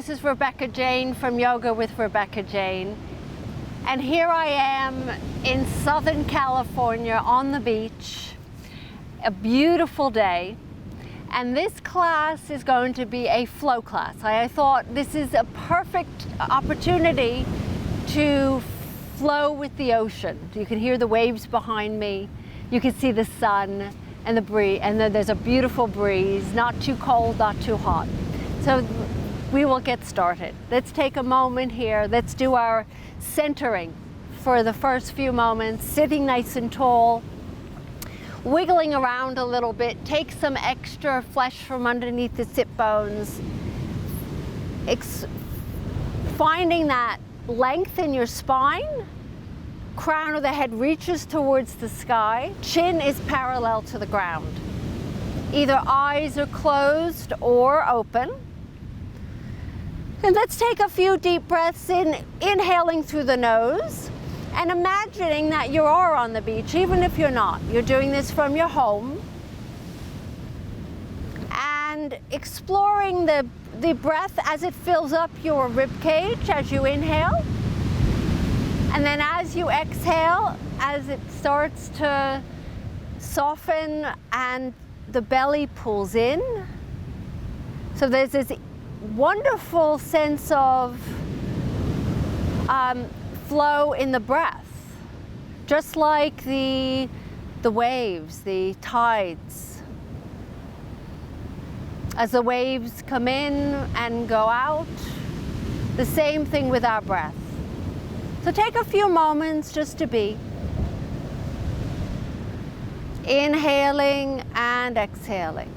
this is Rebecca Jane from Yoga with Rebecca Jane. And here I am in Southern California on the beach, a beautiful day. And this class is going to be a flow class. I thought this is a perfect opportunity to flow with the ocean. You can hear the waves behind me. You can see the sun and the breeze, and then there's a beautiful breeze, not too cold, not too hot. So we will get started. Let's take a moment here. Let's do our centering for the first few moments, sitting nice and tall, wiggling around a little bit. Take some extra flesh from underneath the sit bones. Finding that length in your spine. Crown of the head reaches towards the sky. Chin is parallel to the ground. Either eyes are closed or open. And let's take a few deep breaths in, inhaling through the nose and imagining that you are on the beach, even if you're not. You're doing this from your home. And exploring the breath as it fills up your rib cage as you inhale. And then as you exhale, as it starts to soften and the belly pulls in. So there's this wonderful sense of flow in the breath, just like the waves, the tides. As the waves come in and go out, the same thing with our breath. So take a few moments just to be inhaling and exhaling.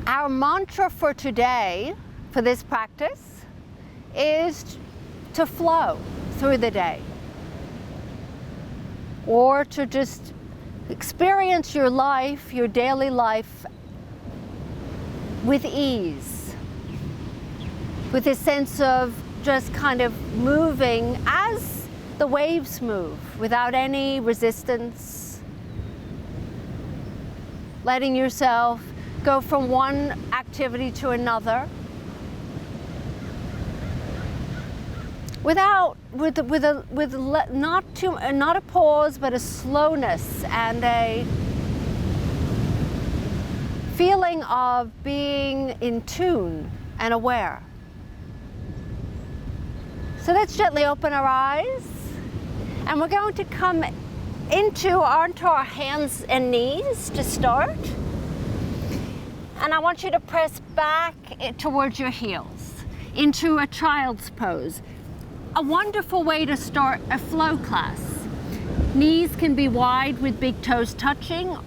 Our mantra for today, for this practice, is to flow through the day, or to just experience your life, your daily life, with ease, with a sense of just kind of moving as the waves move, without any resistance, letting yourself go from one activity to another not a pause, but a slowness and a feeling of being in tune and aware. So let's gently open our eyes, and we're going to come onto our hands and knees to start. And I want you to press back towards your heels into a child's pose. A wonderful way to start a flow class. Knees can be wide with big toes touching,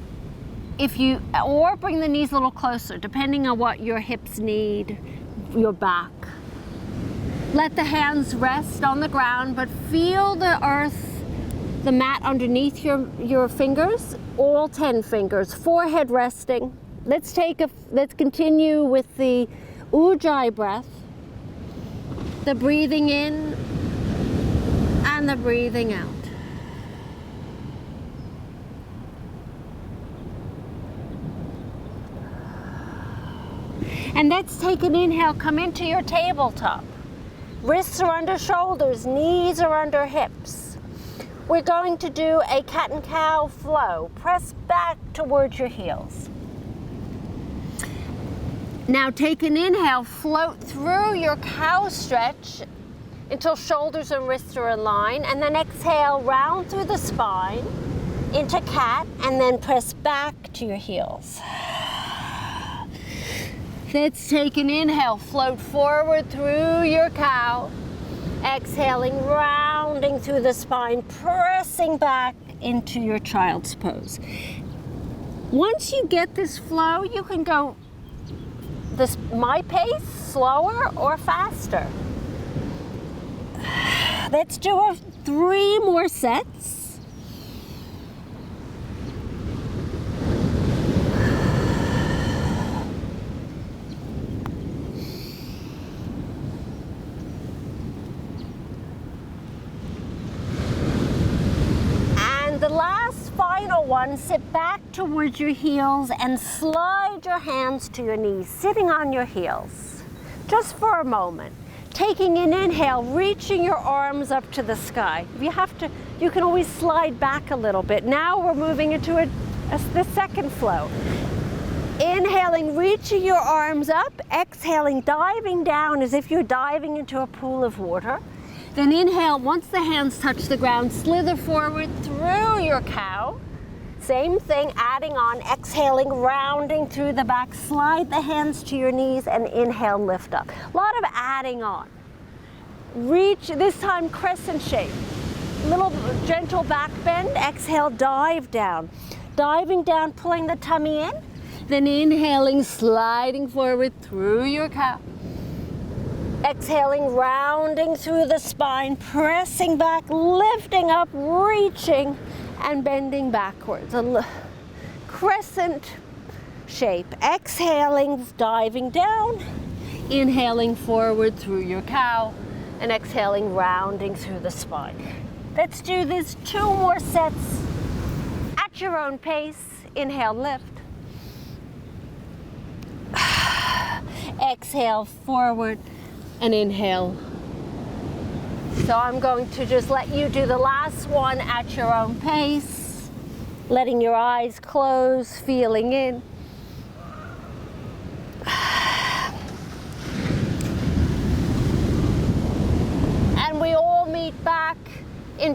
or bring the knees a little closer, depending on what your hips need, your back. Let the hands rest on the ground, but feel the earth, the mat underneath your fingers, all 10 fingers, forehead resting. Let's continue with the Ujjayi breath, the breathing in and the breathing out. And let's take an inhale, come into your tabletop. Wrists are under shoulders, knees are under hips. We're going to do a cat and cow flow. Press back towards your heels. Now take an inhale, float through your cow stretch until shoulders and wrists are in line, and then exhale, round through the spine into cat, and then press back to your heels. Let's take an inhale, float forward through your cow, exhaling, rounding through the spine, pressing back into your child's pose. Once you get this flow, you can go my pace, slower or faster. Let's do 3 more sets. last final one, sit back towards your heels and slide your hands to your knees, sitting on your heels, just for a moment. Taking an inhale, reaching your arms up to the sky. If you have to, you can always slide back a little bit. Now we're moving into the second flow. Inhaling, reaching your arms up. Exhaling, diving down as if you're diving into a pool of water. Then inhale, once the hands touch the ground, slither forward through your cow. Same thing, adding on, exhaling, rounding through the back, slide the hands to your knees and inhale, lift up. A lot of adding on. Reach, this time crescent shape. Little gentle back bend, exhale, dive down. Diving down, pulling the tummy in. Then inhaling, sliding forward through your cow. Exhaling, rounding through the spine, pressing back, lifting up, reaching, and bending backwards. A crescent shape. Exhaling, diving down. Inhaling forward through your cow. And exhaling, rounding through the spine. Let's do this 2 more sets at your own pace. Inhale, lift. Exhale, forward, and inhale. So I'm going to just let you do the last one at your own pace, letting your eyes close, feeling in. And we all meet back in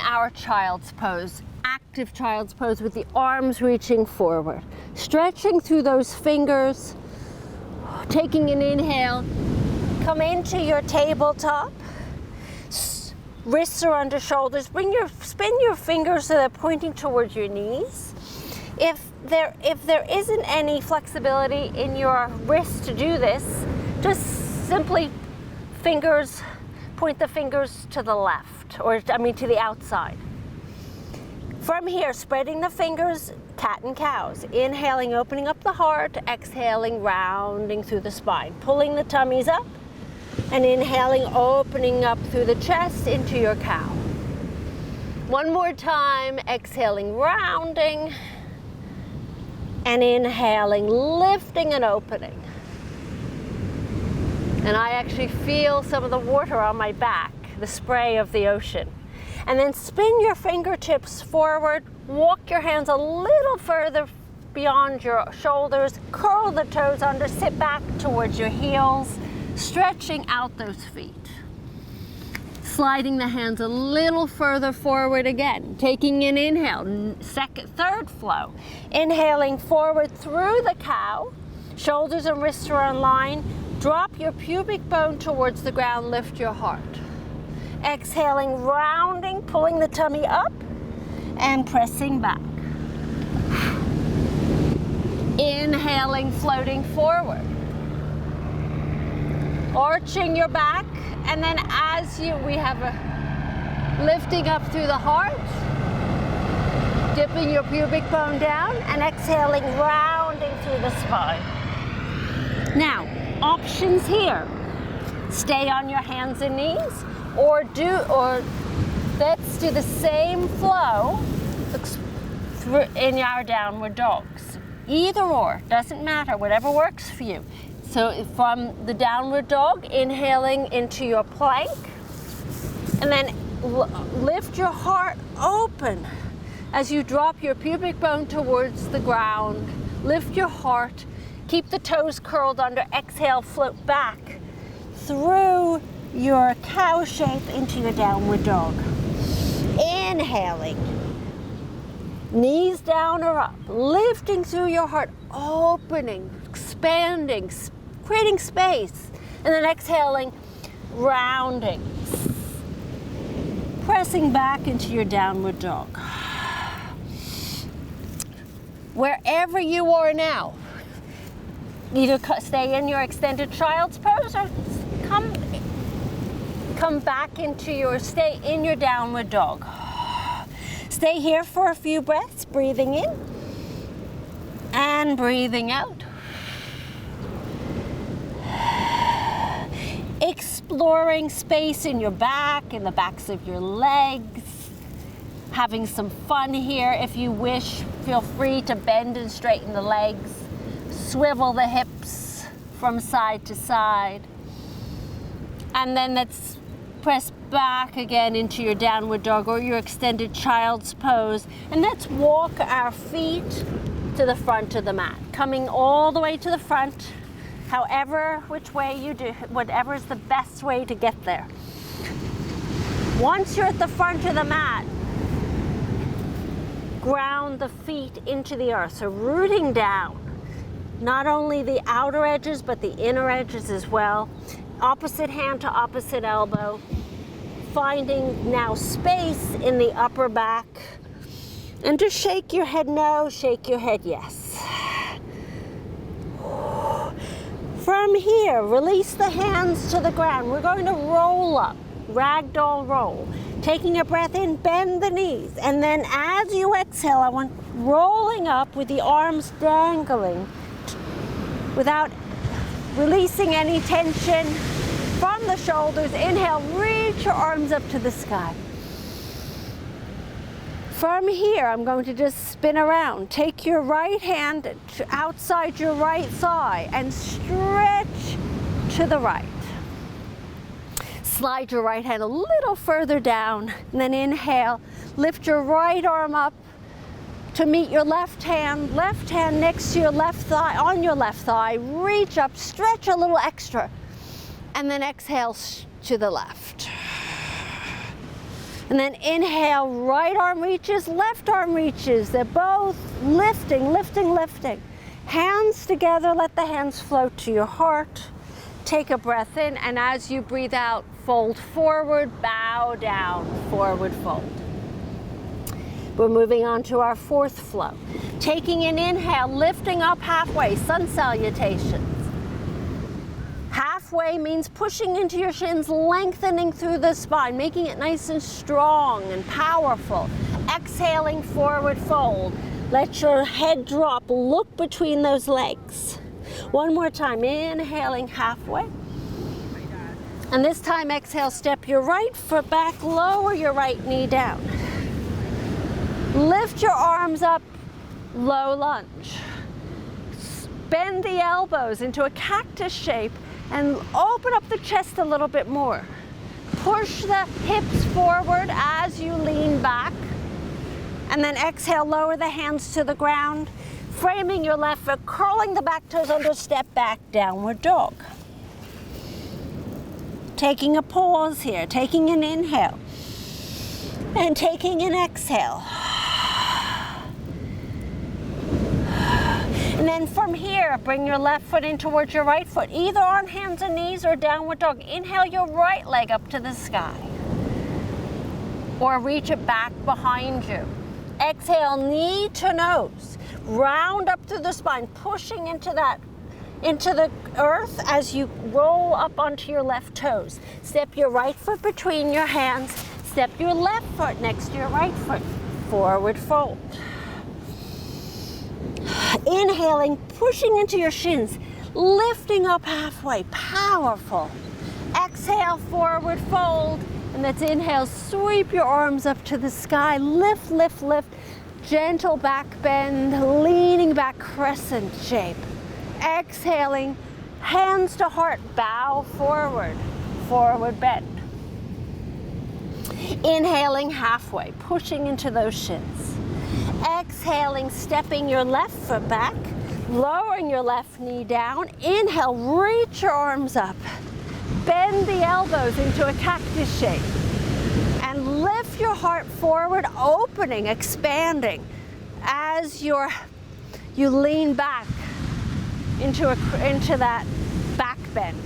our child's pose, active child's pose with the arms reaching forward, stretching through those fingers, taking an inhale, come into your tabletop, wrists are under shoulders, spin your fingers so they're pointing towards your knees. If there isn't any flexibility in your wrist to do this, just simply point the fingers to the left, or to the outside. From here, spreading the fingers, cat and cows. Inhaling, opening up the heart, exhaling, rounding through the spine, pulling the tummies up, and inhaling, opening up through the chest into your cow. One more time, exhaling, rounding, and inhaling, lifting and opening. And I actually feel some of the water on my back, the spray of the ocean. And then spin your fingertips forward, walk your hands a little further beyond your shoulders, curl the toes under, sit back towards your heels, stretching out those feet. Sliding the hands a little further forward again, taking an inhale, third flow. Inhaling forward through the cow, shoulders and wrists are in line, drop your pubic bone towards the ground, lift your heart. Exhaling, rounding, pulling the tummy up and pressing back. Inhaling, floating forward. Arching your back, and then we have a lifting up through the heart, dipping your pubic bone down, and exhaling, rounding through the spine. Now, options here. Stay on your hands and knees, or let's do the same flow in our downward dogs. Either or, doesn't matter, whatever works for you. So from the downward dog, inhaling into your plank, and then lift your heart open as you drop your pubic bone towards the ground. Lift your heart, keep the toes curled under, exhale, float back through your cow shape into your downward dog. Inhaling, knees down or up, lifting through your heart, opening, expanding, creating space, and then exhaling, rounding, pressing back into your downward dog. Wherever you are now, either stay in your extended child's pose or come back into stay in your downward dog. Stay here for a few breaths, breathing in and breathing out. Exploring space in your back, in the backs of your legs. having some fun here. If you wish, feel free to bend and straighten the legs, swivel the hips from side to side. And then let's press back again into your downward dog or your extended child's pose. And let's walk our feet to the front of the mat, coming all the way to the front, however, which way you do, whatever is the best way to get there. Once you're at the front of the mat, ground the feet into the earth, so rooting down, not only the outer edges, but the inner edges as well. Opposite hand to opposite elbow, finding now space in the upper back. And just shake your head no, shake your head yes. From here, release the hands to the ground. We're going to roll up, ragdoll roll. Taking a breath in, bend the knees. And then as you exhale, I want rolling up with the arms dangling without releasing any tension from the shoulders. Inhale, reach your arms up to the sky. From here, I'm going to just spin around. Take your right hand outside your right thigh and stretch to the right. Slide your right hand a little further down, and then inhale, lift your right arm up to meet your left hand next to your left thigh, on your left thigh, reach up, stretch a little extra, and then exhale to the left. And then inhale, right arm reaches, left arm reaches. They're both lifting, lifting, lifting. Hands together, let the hands float to your heart. Take a breath in, and as you breathe out, fold forward, bow down, forward fold. We're moving on to our fourth flow. Taking an inhale, lifting up halfway, sun salutations. Halfway means pushing into your shins, lengthening through the spine, making it nice and strong and powerful. Exhaling, forward fold. Let your head drop, look between those legs. One more time, inhaling halfway. And this time, exhale, step your right foot back, lower your right knee down. Lift your arms up, low lunge. Bend the elbows into a cactus shape and open up the chest a little bit more. Push the hips forward as you lean back. And then exhale, lower the hands to the ground. Framing your left foot, curling the back toes under, step back, downward dog. Taking a pause here, taking an inhale, and taking an exhale. And then from here, bring your left foot in towards your right foot, either on hands and knees or downward dog. Inhale your right leg up to the sky, or reach it back behind you. Exhale, knee to nose. Round up through the spine, pushing into the earth as you roll up onto your left toes. Step your right foot between your hands. Step your left foot next to your right foot. Forward fold. Inhaling, pushing into your shins, lifting up halfway, powerful. Exhale, forward fold. And let's inhale, sweep your arms up to the sky. Lift, lift, lift. Gentle back bend, leaning back, crescent shape. Exhaling, hands to heart, bow forward, forward bend. Inhaling halfway, pushing into those shins. Exhaling, stepping your left foot back, lowering your left knee down. Inhale, reach your arms up. Bend the elbows into a cactus shape. And lift your heart forward, opening, expanding as you lean back into that back bend.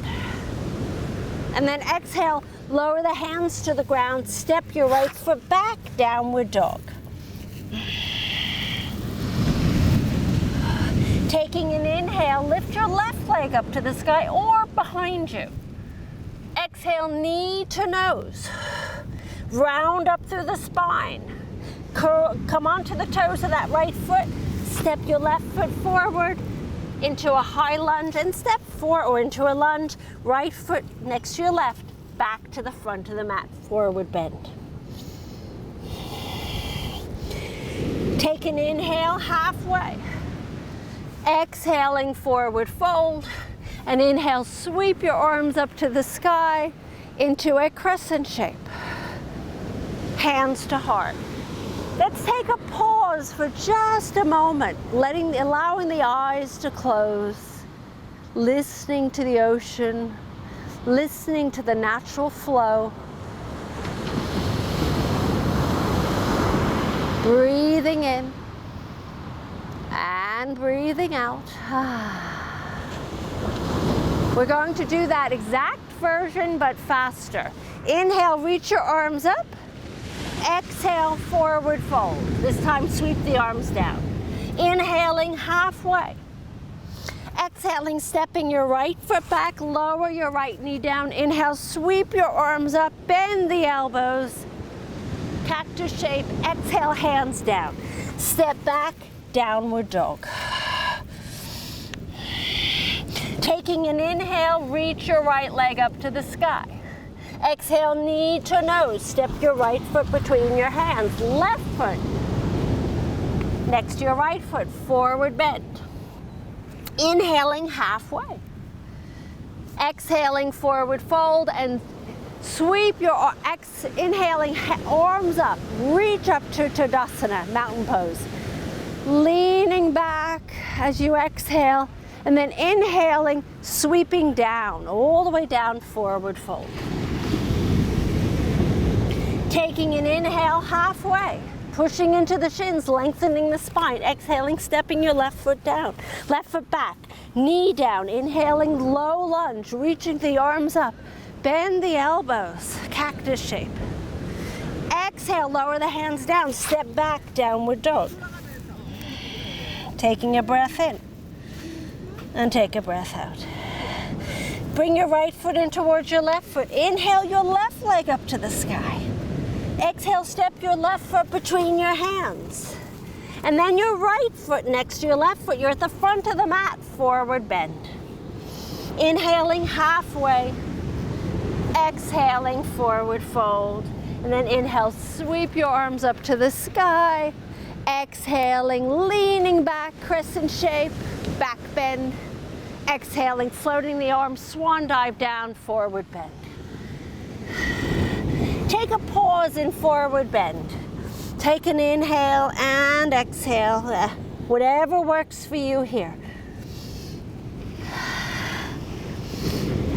And then exhale, lower the hands to the ground, step your right foot back, downward dog. Taking an inhale, lift your left leg up to the sky or behind you. Exhale, knee to nose. Round up through the spine. Come onto the toes of that right foot. Step your left foot forward into a high lunge and step forward, or into a lunge. Right foot next to your left, back to the front of the mat, forward bend. Take an inhale halfway. Exhaling, forward fold. And inhale, sweep your arms up to the sky into a crescent shape. Hands to heart. Let's take a pause for just a moment, allowing the eyes to close, listening to the ocean, listening to the natural flow. Breathing in and breathing out. We're going to do that exact version but faster. Inhale, reach your arms up. Exhale, forward fold. This time sweep the arms down. Inhaling halfway. Exhaling, stepping your right foot back, lower your right knee down. Inhale, sweep your arms up, bend the elbows. Cactus shape, exhale, hands down. Step back, downward dog. Taking an inhale, reach your right leg up to the sky. Exhale, knee to nose. Step your right foot between your hands. Left foot next to your right foot, forward bend. Inhaling halfway. Exhaling, forward fold, and sweep your, inhaling, arms up. Reach up to Tadasana, mountain pose. Leaning back as you exhale, and then inhaling, sweeping down, all the way down, forward fold. Taking an inhale halfway, pushing into the shins, lengthening the spine. Exhaling, stepping your left foot down, left foot back, knee down. Inhaling, low lunge, reaching the arms up. Bend the elbows, cactus shape. Exhale, lower the hands down, step back, downward dog. Taking a breath in and take a breath out. Bring your right foot in towards your left foot. Inhale your left leg up to the sky. Exhale, step your left foot between your hands. And then your right foot next to your left foot. You're at the front of the mat, forward bend. Inhaling halfway. Exhaling, forward fold. And then inhale, sweep your arms up to the sky. Exhaling, leaning back, crescent shape, back bend. Exhaling, floating the arms, swan dive down, forward bend. Take a pause in forward bend. Take an inhale and exhale, whatever works for you here.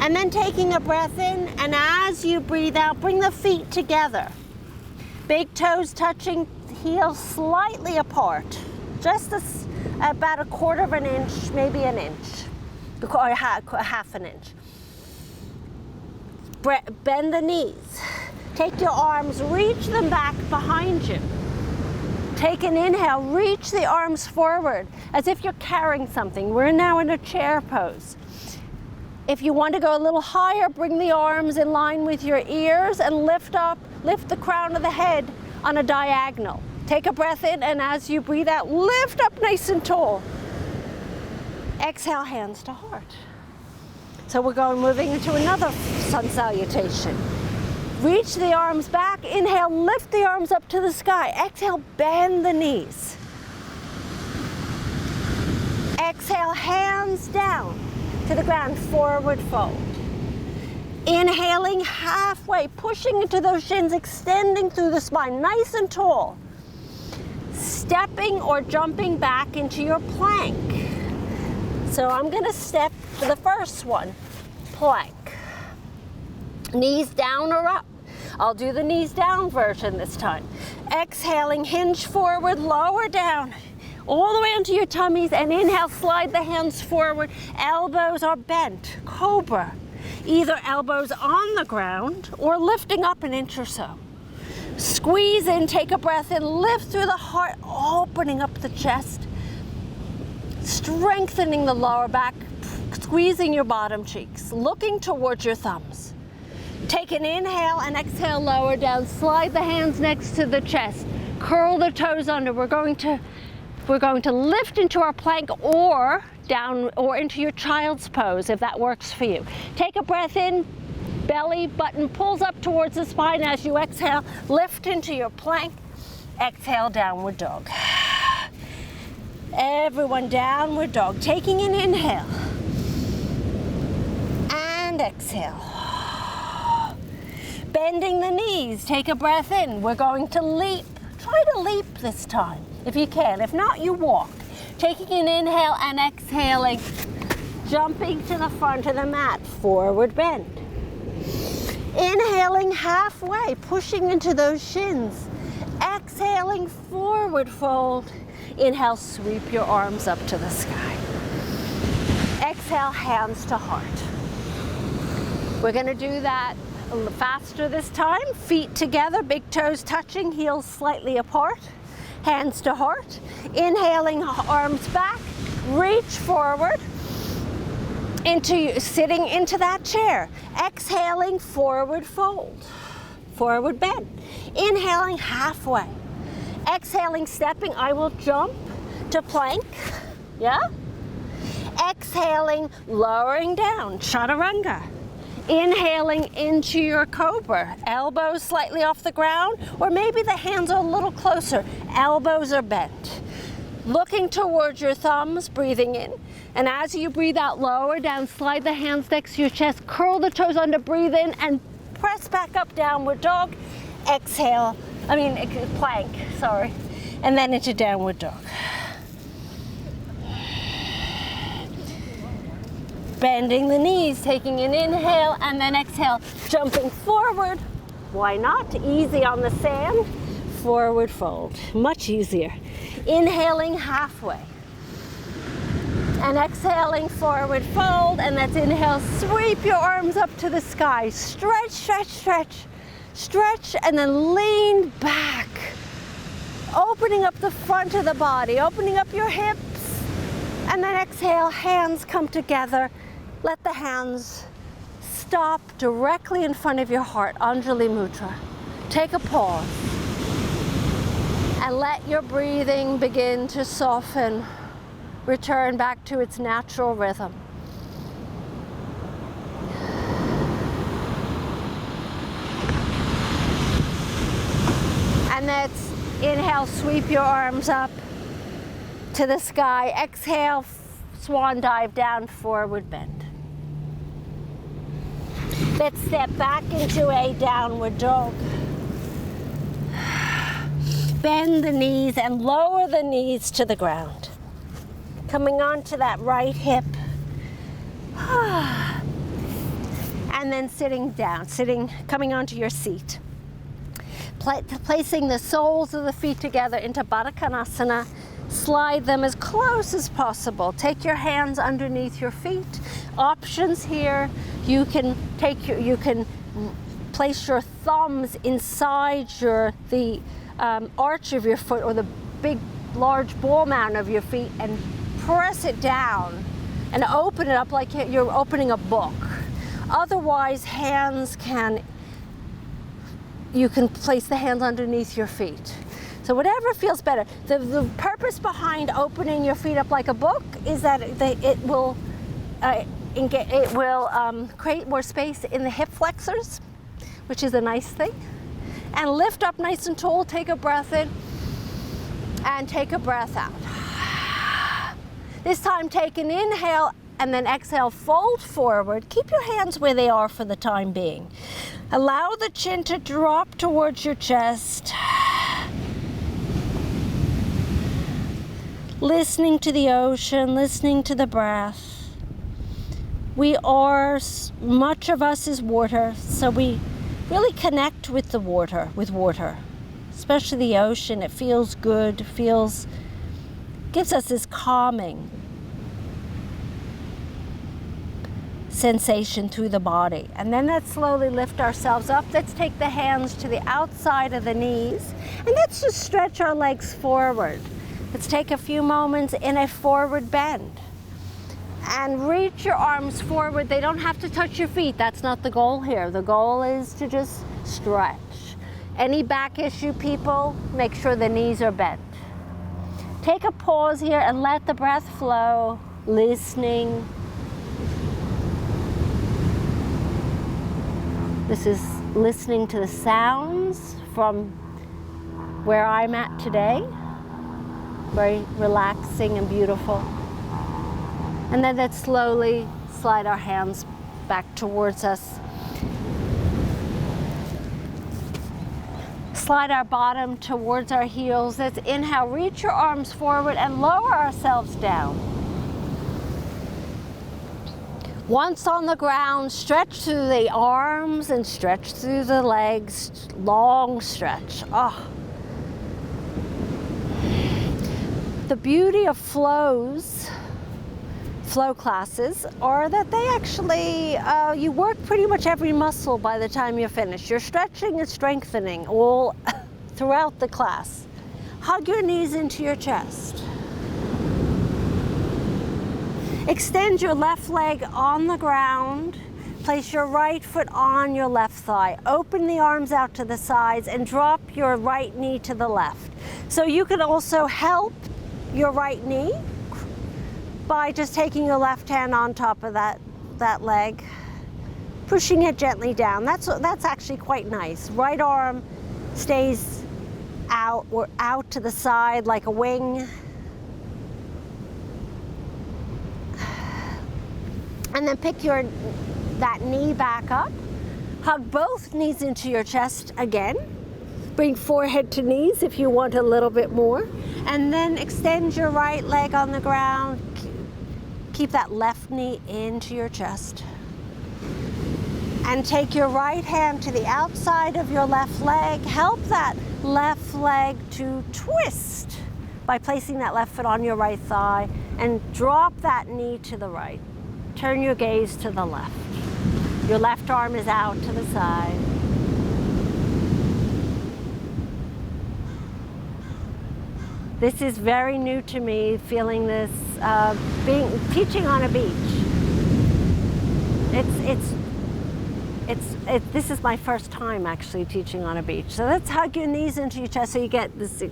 And then taking a breath in, and as you breathe out, bring the feet together. Big toes touching, heels slightly apart. Just about a quarter of an inch, maybe an inch, or half an inch. Bend the knees. Take your arms, reach them back behind you. Take an inhale, reach the arms forward as if you're carrying something. We're now in a chair pose. If you want to go a little higher, bring the arms in line with your ears and lift the crown of the head on a diagonal. Take a breath in, and as you breathe out, lift up nice and tall. Exhale, hands to heart. So we're moving into another sun salutation. Reach the arms back, inhale, lift the arms up to the sky. Exhale, bend the knees. Exhale, hands down to the ground, forward fold. Inhaling halfway, pushing into those shins, extending through the spine, nice and tall. Stepping or jumping back into your plank. So I'm gonna step for the first one, plank. Knees down or up. I'll do the knees down version this time. Exhaling, hinge forward, lower down, all the way onto your tummies, and inhale, slide the hands forward. Elbows are bent, cobra. Either elbows on the ground or lifting up an inch or so. Squeeze in, take a breath in, lift through the heart, opening up the chest, strengthening the lower back, squeezing your bottom cheeks, looking towards your thumbs. Take an inhale and exhale, lower down, slide the hands next to the chest, curl the toes under. We're going to lift into our plank or down or into your child's pose if that works for you. Take a breath in, belly button pulls up towards the spine as you exhale, lift into your plank, exhale, downward dog. Everyone, downward dog. Taking an inhale. And exhale. Bending the knees. Take a breath in. We're going to leap. Try to leap this time, if you can. If not, you walk. Taking an inhale and exhaling. Jumping to the front of the mat. Forward bend. Inhaling halfway, pushing into those shins. Exhaling, forward fold. Inhale, sweep your arms up to the sky. Exhale, hands to heart. We're going to do that a little faster this time. Feet together, big toes touching, heels slightly apart. Hands to heart. Inhaling, arms back. Reach forward. Sitting into that chair. Exhaling, forward fold. Forward bend. Inhaling, halfway. Exhaling, stepping, I will jump to plank, yeah? Exhaling, lowering down, chaturanga. Inhaling into your cobra, elbows slightly off the ground, or maybe the hands are a little closer, elbows are bent. Looking towards your thumbs, breathing in. And as you breathe out, lower down, slide the hands next to your chest, curl the toes under, breathe in, and press back up, downward dog. Exhale. Plank, sorry. And then into downward dog. Bending the knees, taking an inhale and then exhale. Jumping forward. Why not? Easy on the sand. Forward fold. Much easier. Inhaling halfway. And exhaling, forward fold. And that's inhale. Sweep your arms up to the sky. Stretch, stretch, stretch. Stretch and then lean back, opening up the front of the body, opening up your hips, and then exhale, hands come together. Let the hands stop directly in front of your heart, Anjali Mudra. Take a pause and let your breathing begin to soften, return back to its natural rhythm. And that's inhale, sweep your arms up to the sky. Exhale, swan dive down, forward bend. Let's step back into a downward dog. Bend the knees and lower the knees to the ground. Coming onto that right hip. And then sitting down, coming onto your seat. Placing the soles of the feet together into Baddha Konasana. Slide them as close as possible. Take your hands underneath your feet. Options here. You can place your thumbs inside the arch of your foot or the big, large ball mound of your feet and press it down and open it up like you're opening a book. Otherwise, you can place the hands underneath your feet. So whatever feels better. The purpose behind opening your feet up like a book is that it will create more space in the hip flexors, which is a nice thing. And lift up nice and tall, take a breath in, and take a breath out. This time take an inhale, and then exhale, fold forward. Keep your hands where they are for the time being. Allow the chin to drop towards your chest. Listening to the ocean, listening to the breath. Much of us is water, so we really connect with the water, especially the ocean. It feels good, gives us this calming sensation through the body. And then let's slowly lift ourselves up. Let's take the hands to the outside of the knees, and let's just stretch our legs forward. Let's take a few moments in a forward bend. And reach your arms forward. They don't have to touch your feet. That's not the goal here. The goal is to just stretch. Any back issue, people, make sure the knees are bent. Take a pause here and let the breath flow, listening. This is listening to the sounds from where I'm at today. very relaxing and beautiful. And then let's slowly slide our hands back towards us. Slide our bottom towards our heels. Let's inhale, reach your arms forward and lower ourselves down. Once on the ground, stretch through the arms and stretch through the legs. Long stretch. Oh. The beauty of flow classes are that they actually, you work pretty much every muscle by the time you're finished. You're stretching and strengthening all throughout the class. Hug your knees into your chest. Extend your left leg on the ground. Place your right foot on your left thigh. Open the arms out to the sides and drop your right knee to the left. So you can also help your right knee by just taking your left hand on top of that leg, pushing it gently down. That's actually quite nice. Right arm stays out or out to the side like a wing. And then pick that knee back up. Hug both knees into your chest again. Bring forehead to knees if you want a little bit more. And then extend your right leg on the ground. Keep that left knee into your chest. And take your right hand to the outside of your left leg. Help that left leg to twist by placing that left foot on your right thigh and drop that knee to the right. Turn your gaze to the left. Your left arm is out to the side. This is very new to me, feeling this, teaching on a beach. This is my first time actually teaching on a beach. So let's hug your knees into your chest so you get this.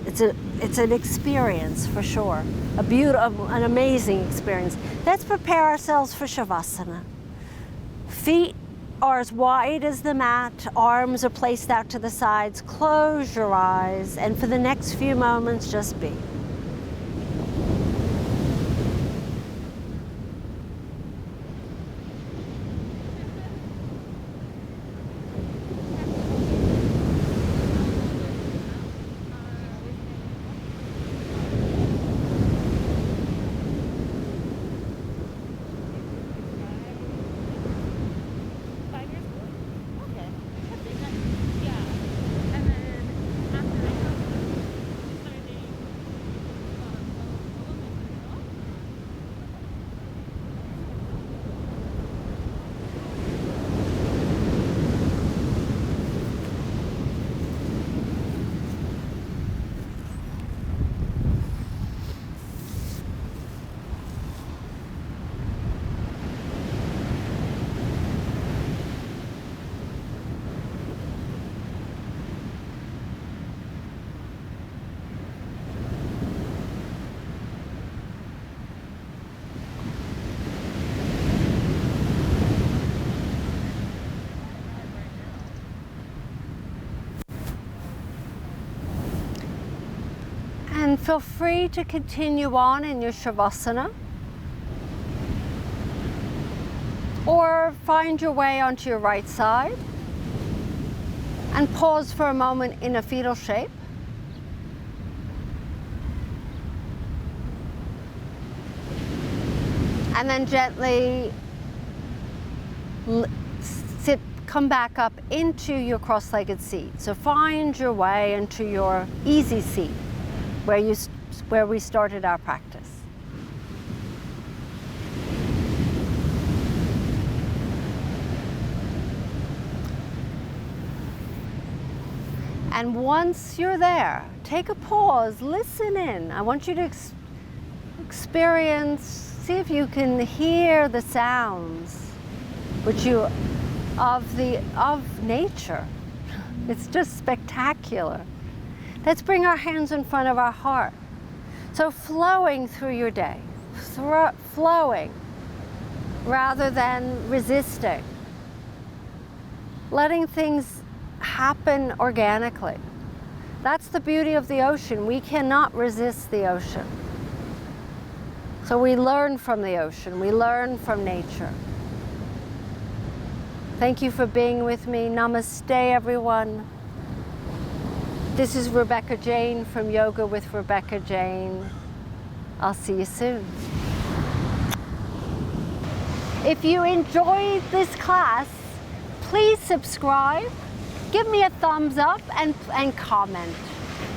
It's an experience for sure, an amazing experience. Let's prepare ourselves for Shavasana. Feet are as wide as the mat, arms are placed out to the sides. Close your eyes, and for the next few moments, just be. And feel free to continue on in your Shavasana, or find your way onto your right side and pause for a moment in a fetal shape. And then gently come back up into your cross-legged seat. So find your way into your easy seat, where we started our practice. And once you're there, take a pause, listen in. I want you to experience, see if you can hear the sounds of nature. It's just spectacular. Let's bring our hands in front of our heart. So flowing through your day, flowing rather than resisting. Letting things happen organically. That's the beauty of the ocean. We cannot resist the ocean. So we learn from the ocean. We learn from nature. Thank you for being with me. Namaste, everyone. This is Rebecca Jane from Yoga with Rebecca Jane. I'll see you soon. If you enjoyed this class, please subscribe, give me a thumbs up, and comment.